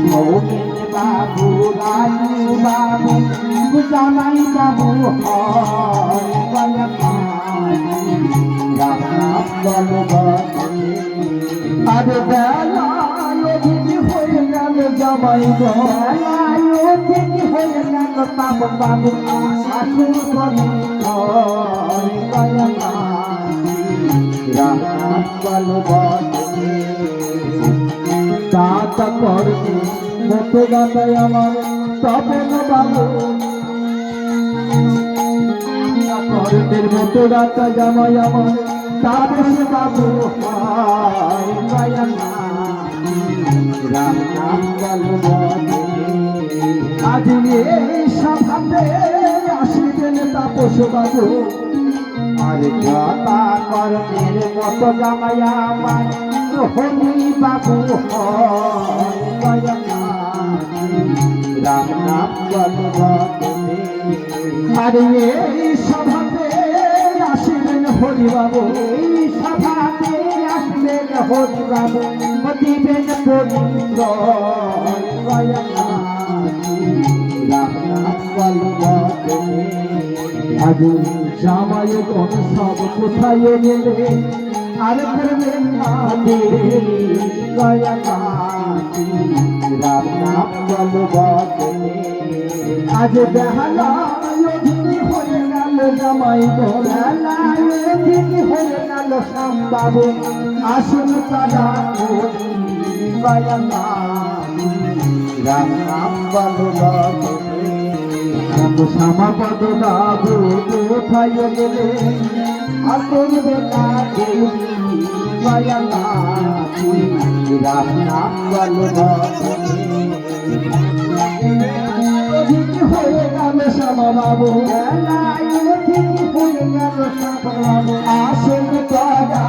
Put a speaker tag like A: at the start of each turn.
A: মৌমিন বাবু রাজু বাবু জামাই বাবু আর বেলায় হয়ে গেল জামাই হয়ে গেল বাবু বাবু শাশুর দাতা করবে মতো দাতায় আমার তপন বাবু করবের মতো দাতা জামাই আমার তাপস বাবু আজ এই সভাতে আসিবেন তাপস বাবু আর দাতা করবের মতো জামাই আমার হরি বাবু রাম নাম আর এই সভাতে আসিবেন হরি বাবু এই সভাতে আসবেন হরি বাবু দিবেন পবিত্র রাম নাম আজ জামাই গণ সব কোথায় গেলে আর করবেন রাম নাম আজ বেহালায় হয়ে গেল জামাই বেলায় হয়ে গেল শ্যাম বাবু আসুন তারা রাম নাম শ্যামাপদ বাবু কোথায় গেলে আর করবে রাম নাম হয়ে গেল শ্যামা বাবু হয়ে গেল শ্যামা বাবু আসুন তারা